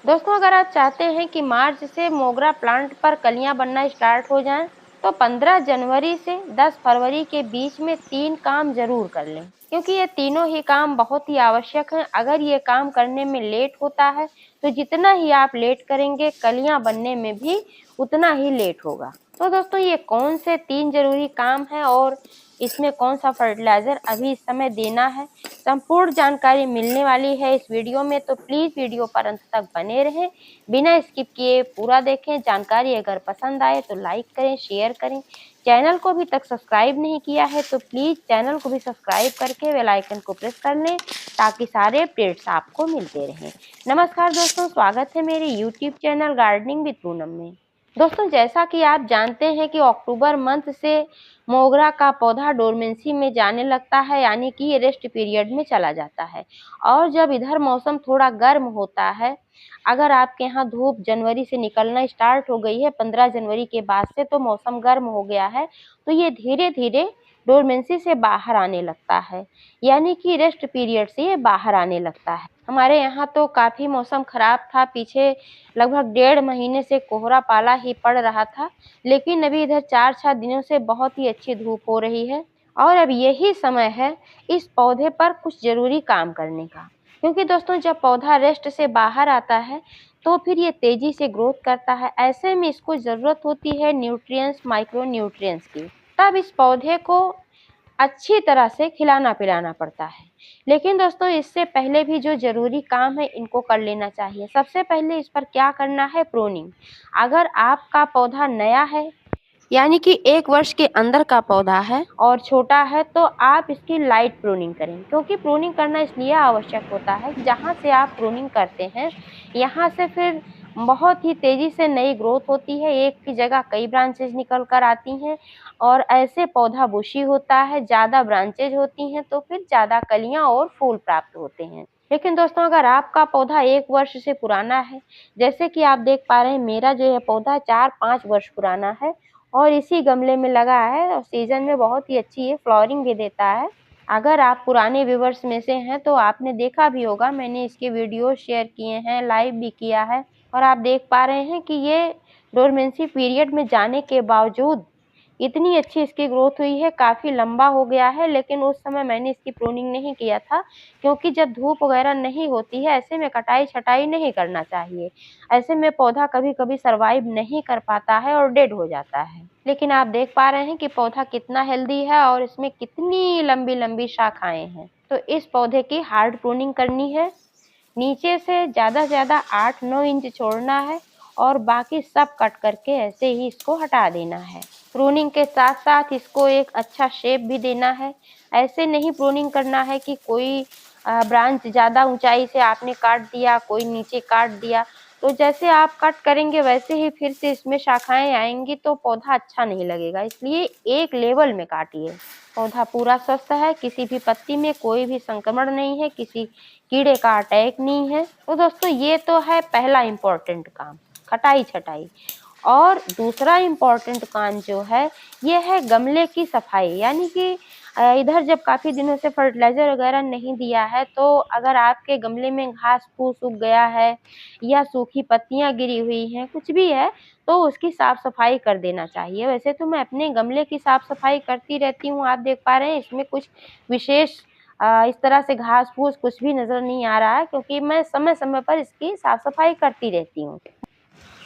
दोस्तों, अगर आप चाहते हैं कि मार्च से मोगरा प्लांट पर कलियां बनना स्टार्ट हो जाएं, तो 15 जनवरी से 10 फरवरी के बीच में 3 काम जरूर कर लें, क्योंकि ये तीनों ही काम बहुत ही आवश्यक हैं। अगर ये काम करने में लेट होता है तो जितना ही आप लेट करेंगे, कलियां बनने में भी उतना ही लेट होगा। तो दोस्तों, ये कौन से 3 जरूरी काम हैं और इसमें कौन सा फर्टिलाइजर अभी इस समय देना है, संपूर्ण जानकारी मिलने वाली है इस वीडियो में। तो प्लीज वीडियो पर अंत तक बने रहें, बिना स्किप किए पूरा देखें। जानकारी अगर पसंद आए तो लाइक करें, शेयर करें। चैनल को अभी तक सब्सक्राइब नहीं किया है तो प्लीज चैनल को भी सब्सक्राइब करके बेल आइकन को प्रेस कर लें, ताकि सारे अपडेट्स आपको मिलते रहें। नमस्कार दोस्तों, स्वागत है मेरे YouTube channel gardening with Poonam में। दोस्तों, जैसा कि आप जानते हैं कि अक्टूबर मंथ से मोगरा का पौधा डोरमेंसी में जाने लगता है, यानी कि ये रेस्ट पीरियड में चला जाता है। और जब इधर मौसम थोड़ा गर्म होता है, अगर आपके यहाँ धूप जनवरी से निकलना स्टार्ट हो गई है, 15 जनवरी के बाद से तो मौसम गर्म हो गया है, तो ये धीरे धीरे डोरमेंसी से बाहर आने लगता है, यानी कि रेस्ट पीरियड से ये बाहर आने लगता है। हमारे यहाँ तो काफ़ी मौसम खराब था, पीछे लगभग 1.5 महीने से कोहरा पाला ही पड़ रहा था, लेकिन अभी इधर 4-6 दिनों से बहुत ही अच्छी धूप हो रही है। और अब यही समय है इस पौधे पर कुछ ज़रूरी काम करने का, क्योंकि दोस्तों, जब पौधा रेस्ट से बाहर आता है तो फिर ये तेज़ी से ग्रोथ करता है। ऐसे में इसको ज़रूरत होती है न्यूट्रिएंट्स, माइक्रो न्यूट्रिएंट्स की। तब इस पौधे को अच्छी तरह से खिलाना पिलाना पड़ता है। लेकिन दोस्तों, इससे पहले भी जो ज़रूरी काम है इनको कर लेना चाहिए। सबसे पहले इस पर क्या करना है, प्रूनिंग। अगर आपका पौधा नया है, यानी कि 1 वर्ष के अंदर का पौधा है और छोटा है, तो आप इसकी लाइट प्रूनिंग करें, क्योंकि प्रूनिंग करना इसलिए आवश्यक होता है कि जहाँ से आप प्रूनिंग करते हैं, यहाँ से फिर बहुत ही तेज़ी से नई ग्रोथ होती है, एक की जगह कई ब्रांचेज निकल कर आती हैं और ऐसे पौधा बुशी होता है, ज़्यादा ब्रांचेज होती हैं तो फिर ज़्यादा कलियाँ और फूल प्राप्त होते हैं। लेकिन दोस्तों, अगर आपका पौधा 1 वर्ष से पुराना है, जैसे कि आप देख पा रहे हैं, मेरा जो है पौधा 4-5 वर्ष पुराना है और इसी गमले में लगा है और सीजन में बहुत ही अच्छी ये फ्लावरिंग भी देता है। अगर आप पुराने व्यूवर्स में से हैं तो आपने देखा भी होगा, मैंने इसके वीडियो शेयर किए हैं, लाइव भी किया है और आप देख पा रहे हैं कि ये डोरमेंसी पीरियड में जाने के बावजूद इतनी अच्छी इसकी ग्रोथ हुई है, काफ़ी लंबा हो गया है। लेकिन उस समय मैंने इसकी प्रूनिंग नहीं किया था, क्योंकि जब धूप वगैरह नहीं होती है, ऐसे में कटाई छटाई नहीं करना चाहिए। ऐसे में पौधा कभी-कभी सर्वाइव नहीं कर पाता है और डेड हो जाता है। लेकिन आप देख पा रहे हैं कि पौधा कितना हेल्दी है और इसमें कितनी लंबी-लंबी शाखाएँ हैं। तो इस पौधे की हार्ड प्रूनिंग करनी है। नीचे से ज़्यादा से ज़्यादा 8-9 इंच छोड़ना है और बाकी सब कट करके ऐसे ही इसको हटा देना है। प्रूनिंग के साथ साथ इसको एक अच्छा शेप भी देना है। ऐसे नहीं प्रूनिंग करना है कि कोई ब्रांच ज़्यादा ऊंचाई से आपने काट दिया, कोई नीचे काट दिया, तो जैसे आप कट करेंगे वैसे ही फिर से इसमें शाखाएं आएंगी तो पौधा अच्छा नहीं लगेगा। इसलिए एक लेवल में काटिए। पौधा पूरा स्वस्थ है, किसी भी पत्ती में कोई भी संक्रमण नहीं है, किसी कीड़े का अटैक नहीं है। तो दोस्तों, ये तो है पहला इम्पोर्टेंट काम, कटाई छटाई। और दूसरा इम्पोर्टेंट काम जो है, ये है गमले की सफाई। यानी कि इधर जब काफ़ी दिनों से फर्टिलाइज़र वगैरह नहीं दिया है, तो अगर आपके गमले में घास फूस उग गया है या सूखी पत्तियां गिरी हुई हैं, कुछ भी है, तो उसकी साफ़ सफाई कर देना चाहिए। वैसे तो मैं अपने गमले की साफ़ सफाई करती रहती हूँ, आप देख पा रहे हैं इसमें कुछ विशेष इस तरह से घास फूस कुछ भी नज़र नहीं आ रहा है, क्योंकि मैं समय समय पर इसकी साफ़ सफाई करती रहती हूँ।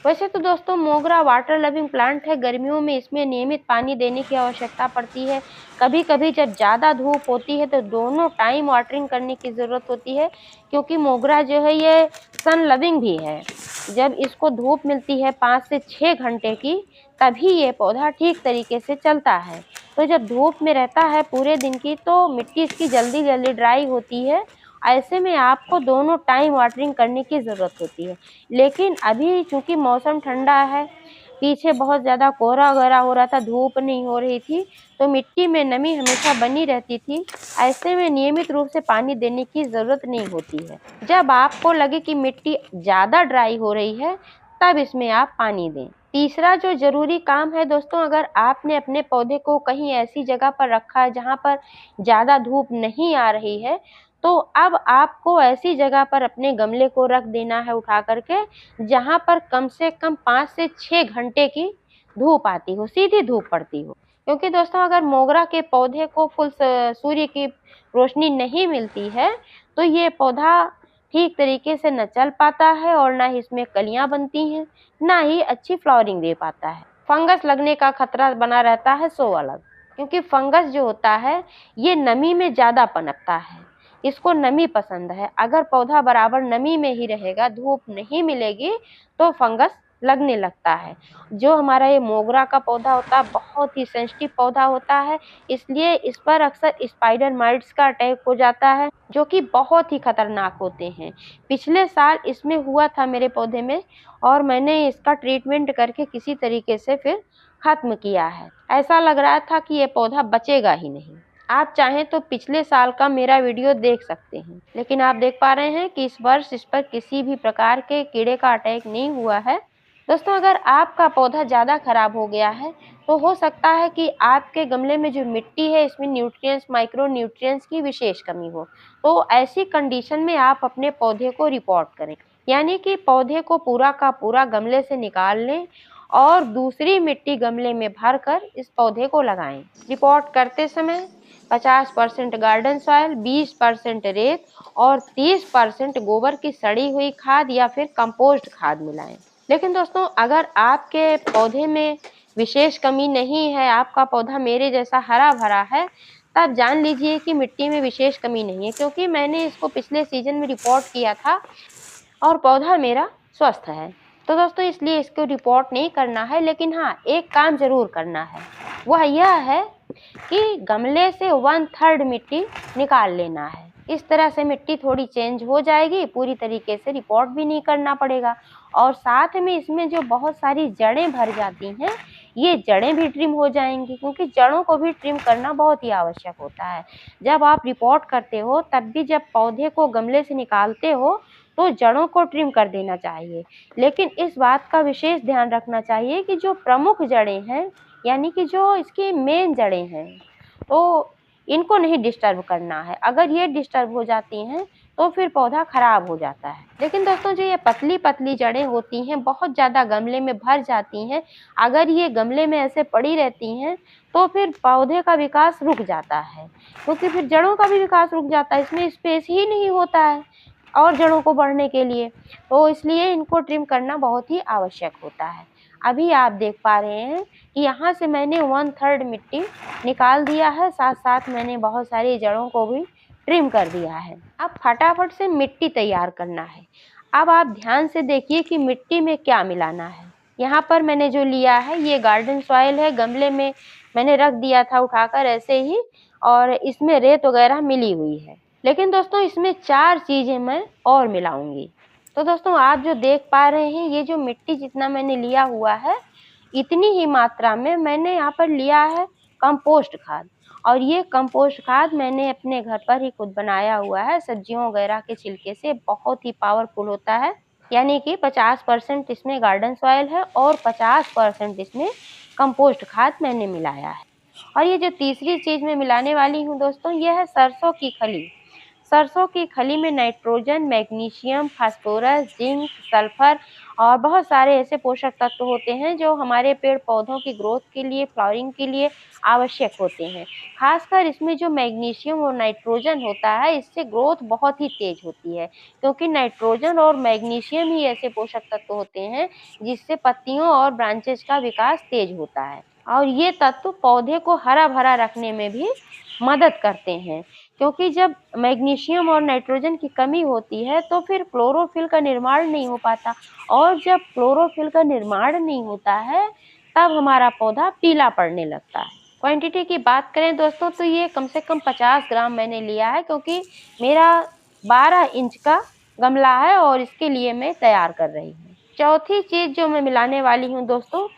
वैसे तो दोस्तों, मोगरा वाटर लविंग प्लांट है, गर्मियों में इसमें नियमित पानी देने की आवश्यकता पड़ती है। कभी-कभी जब ज़्यादा धूप होती है तो दोनों टाइम वाटरिंग करने की ज़रूरत होती है, क्योंकि मोगरा जो है ये सन लविंग भी है। जब इसको धूप मिलती है 5 से 6 घंटे की, तभी ये पौधा ठीक तरीके से चलता है। तो जब धूप में रहता है पूरे दिन की, तो मिट्टी इसकी जल्दी-जल्दी ड्राई होती है। ऐसे में आपको दोनों टाइम वाटरिंग करने की ज़रूरत होती है। लेकिन अभी चूँकि मौसम ठंडा है, पीछे बहुत ज़्यादा कोहरा वगैरह हो रहा था, धूप नहीं हो रही थी, तो मिट्टी में नमी हमेशा बनी रहती थी। ऐसे में नियमित रूप से पानी देने की ज़रूरत नहीं होती है। जब आपको लगे कि मिट्टी ज़्यादा ड्राई हो रही है, तब इसमें आप पानी दें। तीसरा जो ज़रूरी काम है दोस्तों, अगर आपने अपने पौधे को कहीं ऐसी जगह पर रखा है जहाँ पर ज़्यादा धूप नहीं आ रही है, तो अब आपको ऐसी जगह पर अपने गमले को रख देना है उठा करके, जहाँ पर कम से कम 5 से 6 घंटे की धूप आती हो, सीधी धूप पड़ती हो। क्योंकि दोस्तों अगर मोगरा के पौधे को फुल सूर्य की रोशनी नहीं मिलती है, तो ये पौधा ठीक तरीके से न चल पाता है और ना ही इसमें कलियां बनती हैं, ना ही अच्छी फ्लावरिंग दे पाता है। फंगस लगने का खतरा बना रहता है सो अलग, क्योंकि फंगस जो होता है ये नमी में ज़्यादा पनपता है, इसको नमी पसंद है। अगर पौधा बराबर नमी में ही रहेगा, धूप नहीं मिलेगी, तो फंगस लगने लगता है। जो हमारा ये मोगरा का पौधा होता है बहुत ही सेंसिटिव पौधा होता है, इसलिए इस पर अक्सर स्पाइडर माइट्स का अटैक हो जाता है, जो कि बहुत ही खतरनाक होते हैं। पिछले साल इसमें हुआ था मेरे पौधे में, और मैंने इसका ट्रीटमेंट करके किसी तरीके से फिर खत्म किया है। ऐसा लग रहा था कि ये पौधा बचेगा ही नहीं। आप चाहें तो पिछले साल का मेरा वीडियो देख सकते हैं, लेकिन आप देख पा रहे हैं कि इस वर्ष इस पर किसी भी प्रकार के कीड़े का अटैक नहीं हुआ है। दोस्तों अगर आपका पौधा ज़्यादा खराब हो गया है, तो हो सकता है कि आपके गमले में जो मिट्टी है इसमें न्यूट्रिएंट्स, माइक्रो न्यूट्रिएंट्स की विशेष कमी हो। तो ऐसी कंडीशन में आप अपने पौधे को रिपोर्ट करें, यानी कि पौधे को पूरा का पूरा गमले से निकाल लें और दूसरी मिट्टी गमले में भरकर इस पौधे को लगाएं। रिपोर्ट करते समय 50% गार्डन सॉइल, 20% रेत और 30% गोबर की सड़ी हुई खाद या फिर कंपोस्ट खाद मिलाएं। लेकिन दोस्तों अगर आपके पौधे में विशेष कमी नहीं है, आपका पौधा मेरे जैसा हरा भरा है, तब जान लीजिए कि मिट्टी में विशेष कमी नहीं है, क्योंकि मैंने इसको पिछले सीजन में रिपोर्ट किया था और पौधा मेरा स्वस्थ है। तो दोस्तों इसलिए इसको रिपोर्ट नहीं करना है, लेकिन हाँ एक काम जरूर करना है, वह यह है कि गमले से 1/3 मिट्टी निकाल लेना है। इस तरह से मिट्टी थोड़ी चेंज हो जाएगी, पूरी तरीके से रिपोर्ट भी नहीं करना पड़ेगा। और साथ में इसमें जो बहुत सारी जड़ें भर जाती हैं, ये जड़ें भी ट्रिम हो जाएंगी, क्योंकि जड़ों को भी ट्रिम करना बहुत ही आवश्यक होता है। जब आप रिपोर्ट करते हो तब भी जब पौधे को गमले से निकालते हो तो जड़ों को ट्रिम कर देना चाहिए, लेकिन इस बात का विशेष ध्यान रखना चाहिए कि जो प्रमुख जड़ें हैं, यानी कि जो इसकी मेन जड़ें हैं, तो इनको नहीं डिस्टर्ब करना है। अगर ये डिस्टर्ब हो जाती हैं तो फिर पौधा खराब हो जाता है। लेकिन दोस्तों जो ये पतली पतली जड़ें होती हैं, बहुत ज़्यादा गमले में भर जाती हैं, अगर ये गमले में ऐसे पड़ी रहती हैं तो फिर पौधे का विकास रुक जाता है, क्योंकि फिर जड़ों का भी विकास रुक जाता है, इसमें स्पेस ही नहीं होता है और जड़ों को बढ़ने के लिए। तो इसलिए इनको ट्रिम करना बहुत ही आवश्यक होता है। अभी आप देख पा रहे हैं कि यहाँ से मैंने 1/3 मिट्टी निकाल दिया है, साथ साथ मैंने बहुत सारी जड़ों को भी ट्रिम कर दिया है। अब फटाफट से मिट्टी तैयार करना है। अब आप ध्यान से देखिए कि मिट्टी में क्या मिलाना है। यहाँ पर मैंने जो लिया है ये गार्डन सॉइल है, गमले में मैंने रख दिया था उठाकर ऐसे ही, और इसमें रेत वगैरह मिली हुई है। लेकिन दोस्तों इसमें 4 चीज़ें मैं और मिलाऊंगी। तो दोस्तों आप जो देख पा रहे हैं, ये जो मिट्टी जितना मैंने लिया हुआ है, इतनी ही मात्रा में मैंने यहाँ पर लिया है कंपोस्ट खाद। और ये कंपोस्ट खाद मैंने अपने घर पर ही खुद बनाया हुआ है, सब्जियों वगैरह के छिलके से, बहुत ही पावरफुल होता है। यानी कि 50% इसमें गार्डन सॉइल है और 50% इसमें कंपोस्ट खाद मैंने मिलाया है। और ये जो तीसरी चीज़ मैं मिलाने वाली हूँ दोस्तों, ये है सरसों की खली। सरसों की खली में nitrogen, magnesium, phosphorus, zinc, sulphur और बहुत सारे ऐसे पोषक तत्व होते हैं जो हमारे पेड़ पौधों की ग्रोथ के लिए, फ्लावरिंग के लिए आवश्यक होते हैं। खासकर इसमें जो मैग्नीशियम और नाइट्रोजन होता है, इससे ग्रोथ बहुत ही तेज होती है, क्योंकि नाइट्रोजन और मैग्नीशियम ही ऐसे पोषक तत्व होते हैं जिससे पत्तियों और ब्रांचेज का विकास तेज होता है। और ये तत्व पौधे को हरा भरा रखने में भी मदद करते हैं, क्योंकि जब मैग्नीशियम और नाइट्रोजन की कमी होती है तो फिर क्लोरोफिल का निर्माण नहीं हो पाता, और जब क्लोरोफिल का निर्माण नहीं होता है तब हमारा पौधा पीला पड़ने लगता है। क्वांटिटी की बात करें दोस्तों तो ये कम से कम 50 ग्राम मैंने लिया है, क्योंकि मेरा 12 इंच का गमला है और इसके लिए मैं तैयार कर रही हूँ। चौथी चीज़ जो मैं मिलाने वाली हूँ दोस्तों,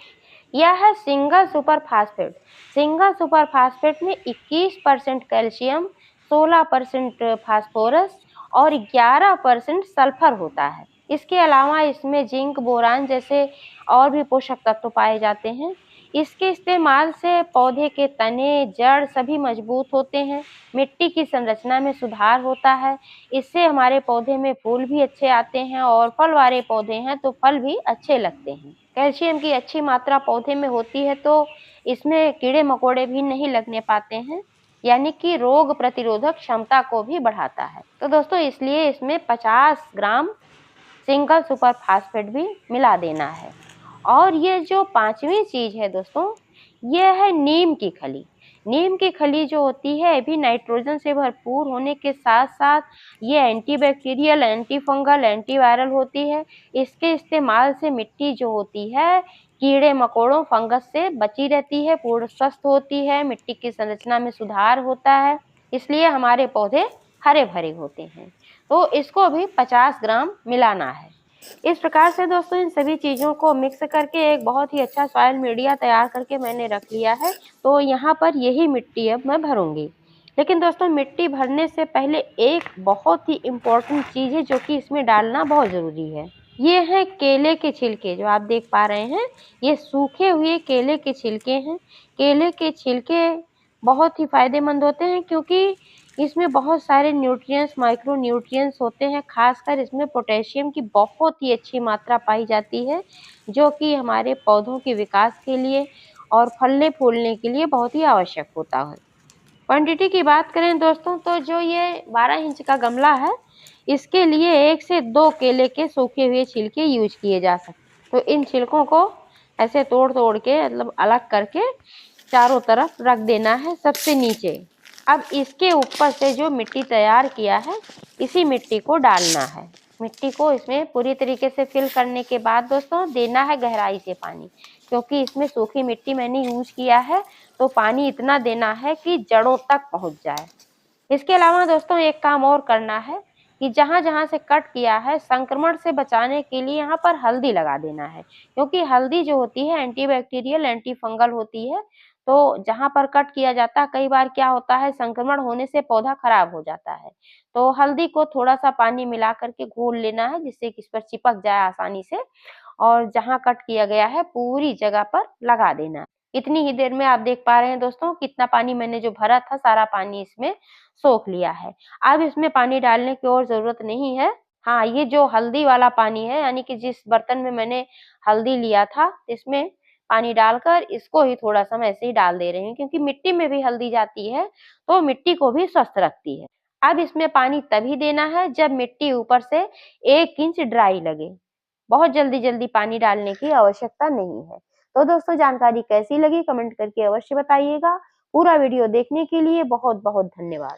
यह है single super phosphate. Single super phosphate में 21% कैल्शियम, 16% फास्फोरस और 11% सल्फर होता है। इसके अलावा इसमें जिंक, बोरान जैसे और भी पोषक तत्व पाए जाते हैं। इसके इस्तेमाल से पौधे के तने, जड़ सभी मजबूत होते हैं, मिट्टी की संरचना में सुधार होता है। इससे हमारे पौधे में फूल भी अच्छे आते हैं और फल वाले पौधे हैं तो फल भी अच्छे लगते हैं। कैल्शियम की अच्छी मात्रा पौधे में होती है तो इसमें कीड़े-मकोड़े भी नहीं लगने पाते हैं, यानी कि रोग प्रतिरोधक क्षमता को भी बढ़ाता है। तो दोस्तों इसलिए इसमें 50 ग्राम सिंगल सुपर फास्फेट भी मिला देना है। और ये जो 5वीं चीज है दोस्तों, ये है नीम की खली। नीम की खली जो होती है भी नाइट्रोजन से भरपूर होने के साथ साथ ये एंटीबैक्टीरियल, एंटी फंगल, एंटीवायरल होती है। इसके इस्तेमाल से मिट्टी जो होती है कीड़े मकोड़ों, फंगस से बची रहती है, पूर्ण स्वस्थ होती है, मिट्टी की संरचना में सुधार होता है, इसलिए हमारे पौधे हरे भरे होते हैं। तो इसको भी 50 ग्राम मिलाना है। इस प्रकार से दोस्तों इन सभी चीज़ों को मिक्स करके एक बहुत ही अच्छा सॉइल मीडिया तैयार करके मैंने रख लिया है। तो यहाँ पर यही मिट्टी अब मैं भरूंगी। लेकिन दोस्तों मिट्टी भरने से पहले एक बहुत ही इम्पोर्टेंट चीज़ है जो कि इसमें डालना बहुत ज़रूरी है। ये है केले के छिलके, जो आप देख पा रहे हैं, ये सूखे हुए केले के छिलके हैं। केले के छिलके बहुत ही फायदेमंद होते हैं क्योंकि इसमें बहुत सारे न्यूट्रिएंट्स, माइक्रो न्यूट्रिएंट्स होते हैं। खासकर इसमें पोटेशियम की बहुत ही अच्छी मात्रा पाई जाती है, जो कि हमारे पौधों के विकास के लिए और फलने फूलने के लिए बहुत ही आवश्यक होता है। क्वांटिटी की बात करें दोस्तों तो जो ये 12 इंच का गमला है, इसके लिए 1 से 2 केले के सूखे हुए छिलके यूज किए जा सकते। तो इन छिलकों को ऐसे तोड़ के मतलब अलग करके चारों तरफ रख देना है सबसे नीचे। अब इसके ऊपर से जो मिट्टी तैयार किया है, इसी मिट्टी को डालना है। मिट्टी को इसमें पूरी तरीके से फिल करने के बाद दोस्तों देना है गहराई से पानी, क्योंकि इसमें सूखी मिट्टी मैंने यूज किया है, तो पानी इतना देना है कि जड़ों तक पहुंच जाए। इसके अलावा दोस्तों एक काम और करना है कि जहाँ-जहाँ से कट किया है, संक्रमण से बचाने के लिए यहाँ पर हल्दी लगा देना है, क्योंकि हल्दी जो होती है एंटीबैक्टीरियल, एंटी फंगल होती है। तो जहाँ पर कट किया जाता है, कई बार क्या होता है संक्रमण होने से पौधा खराब हो जाता है। तो हल्दी को थोड़ा-सा पानी मिला कर के घोल लेना है, जिससे कि इस पर चिपक जाए आसानी से, और जहाँ कट किया गया है पूरी जगह पर लगा देना है। इतनी ही देर में आप देख पा रहे हैं दोस्तों कितना पानी मैंने जो भरा था, सारा पानी इसमें सोख लिया है। अब इसमें पानी डालने की और ज़रूरत नहीं है। हाँ, ये जो हल्दी वाला पानी है, यानी कि जिस बर्तन में मैंने हल्दी लिया था, इसमें पानी डालकर इसको ही थोड़ा-सा मैं ऐसे ही डाल दे रही हूँ, क्योंकि मिट्टी में भी हल्दी जाती है, तो मिट्टी को भी स्वस्थ रखती है। अब इसमें पानी तभी देना है जब मिट्टी ऊपर से 1 इंच ड्राई लगे। बहुत जल्दी-जल्दी पानी डालने की आवश्यकता नहीं है। तो दोस्तों जानकारी कैसी लगी कमेंट करके अवश्य बताइएगा। पूरा वीडियो देखने के लिए बहुत-बहुत धन्यवाद।